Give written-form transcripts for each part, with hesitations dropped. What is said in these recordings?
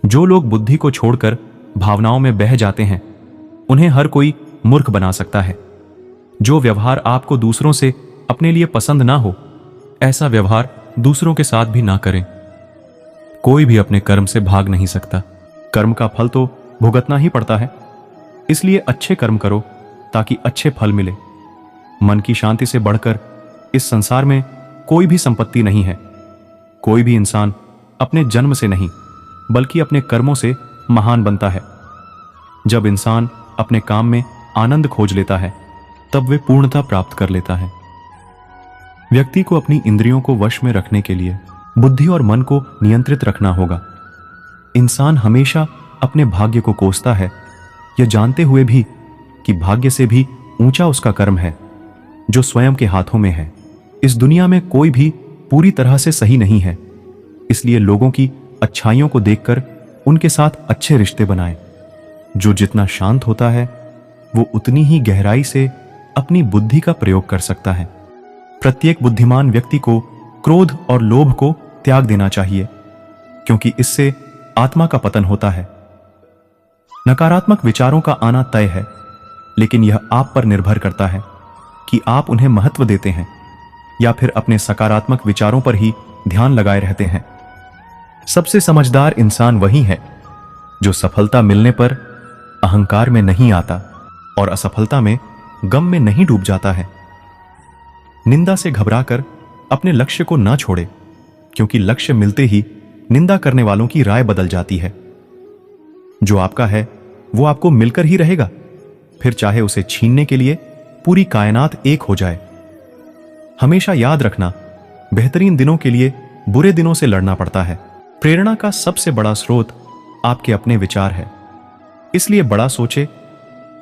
जो लोग बुद्धि को छोड़कर भावनाओं में बह जाते हैं, उन्हें हर कोई मूर्ख बना सकता है। जो व्यवहार आपको दूसरों से अपने लिए पसंद ना हो, ऐसा व्यवहार दूसरों के साथ भी ना करें। कोई भी अपने कर्म से भाग नहीं सकता। कर्म का फल तो भुगतना ही पड़ता है। इसलिए अच्छे कर्म करो ताकि अच्छे फल मिले। मन की शांति से बढ़कर इस संसार में कोई भी संपत्ति नहीं है। कोई भी इंसान अपने जन्म से नहीं बल्कि अपने कर्मों से महान बनता है। जब इंसान अपने काम में आनंद खोज लेता है, तब वे पूर्णता प्राप्त कर लेता है। व्यक्ति को अपनी इंद्रियों को वश में रखने के लिए बुद्धि और मन को नियंत्रित रखना होगा। इंसान हमेशा अपने भाग्य को कोसता है, यह जानते हुए भी कि भाग्य से भी ऊंचा उसका कर्म है जो स्वयं के हाथों में है। इस दुनिया में कोई भी पूरी तरह से सही नहीं है, इसलिए लोगों की अच्छाइयों को देखकर उनके साथ अच्छे रिश्ते बनाएं। जो जितना शांत होता है, वो उतनी ही गहराई से अपनी बुद्धि का प्रयोग कर सकता है। प्रत्येक बुद्धिमान व्यक्ति को क्रोध और लोभ को त्याग देना चाहिए, क्योंकि इससे आत्मा का पतन होता है। नकारात्मक विचारों का आना तय है, लेकिन यह आप पर निर्भर करता है कि आप उन्हें महत्व देते हैं या फिर अपने सकारात्मक विचारों पर ही ध्यान लगाए रहते हैं। सबसे समझदार इंसान वही है जो सफलता मिलने पर अहंकार में नहीं आता और असफलता में गम में नहीं डूब जाता है। निंदा से घबराकर अपने लक्ष्य को ना छोड़े, क्योंकि लक्ष्य मिलते ही निंदा करने वालों की राय बदल जाती है। जो आपका है वो आपको मिलकर ही रहेगा, फिर चाहे उसे छीनने के लिए पूरी कायनात एक हो जाए। हमेशा याद रखना, बेहतरीन दिनों के लिए बुरे दिनों से लड़ना पड़ता है। प्रेरणा का सबसे बड़ा स्रोत आपके अपने विचार है, इसलिए बड़ा सोचे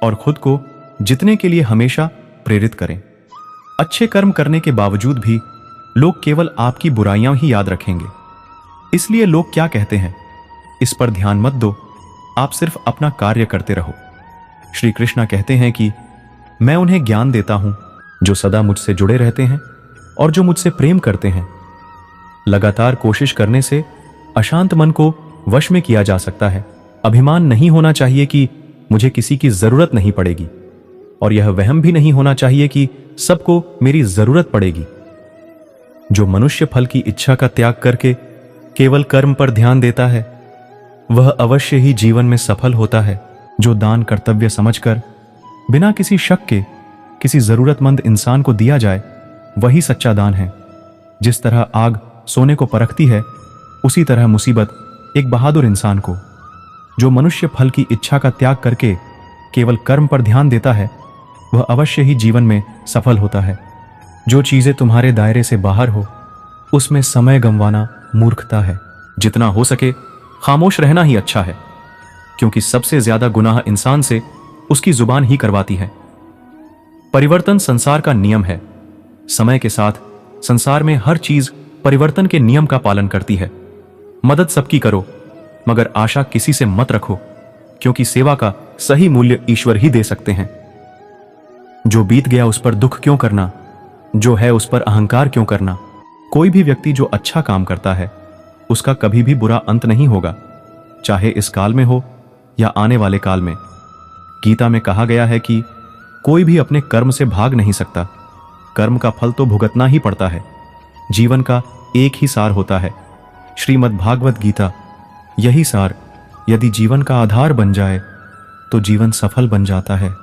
और खुद को जितने के लिए हमेशा प्रेरित करें। अच्छे कर्म करने के बावजूद भी लोग केवल आपकी बुराइयां ही याद रखेंगे, इसलिए लोग क्या कहते हैं इस पर ध्यान मत दो, आप सिर्फ अपना कार्य करते रहो। श्री कृष्ण कहते हैं कि मैं उन्हें ज्ञान देता हूं जो सदा मुझसे जुड़े रहते हैं और जो मुझसे प्रेम करते हैं। लगातार कोशिश करने से अशांत मन को वश में किया जा सकता है। अभिमान नहीं होना चाहिए कि मुझे किसी की जरूरत नहीं पड़ेगी, और यह वहम भी नहीं होना चाहिए कि सबको मेरी जरूरत पड़ेगी। जो मनुष्य फल की इच्छा का त्याग करके केवल कर्म पर ध्यान देता है, वह अवश्य ही जीवन में सफल होता है। जो दान कर्तव्य समझकर बिना किसी शक के किसी जरूरतमंद इंसान को दिया जाए, वही सच्चा दान है। जिस तरह आग सोने को परखती है, उसी तरह मुसीबत एक बहादुर इंसान को। जो मनुष्य फल की इच्छा का त्याग करके केवल कर्म पर ध्यान देता है, वह अवश्य ही जीवन में सफल होता है। जो चीजें तुम्हारे दायरे से बाहर हो, उसमें समय गंवाना मूर्खता है। जितना हो सके खामोश रहना ही अच्छा है, क्योंकि सबसे ज्यादा गुनाह इंसान से उसकी जुबान ही करवाती है। परिवर्तन संसार का नियम है। समय के साथ संसार में हर चीज परिवर्तन के नियम का पालन करती है। मदद सबकी करो, मगर आशा किसी से मत रखो, क्योंकि सेवा का सही मूल्य ईश्वर ही दे सकते हैं। जो बीत गया उस पर दुख क्यों करना, जो है उस पर अहंकार क्यों करना। कोई भी व्यक्ति जो अच्छा काम करता है, उसका कभी भी बुरा अंत नहीं होगा, चाहे इस काल में हो या आने वाले काल में। गीता में कहा गया है कि कोई भी अपने कर्म से भाग नहीं सकता। कर्म का फल तो भुगतना ही पड़ता है। जीवन का एक ही सार होता है, श्रीमद् भागवत गीता। यही सार यदि जीवन का आधार बन जाए तो जीवन सफल बन जाता है।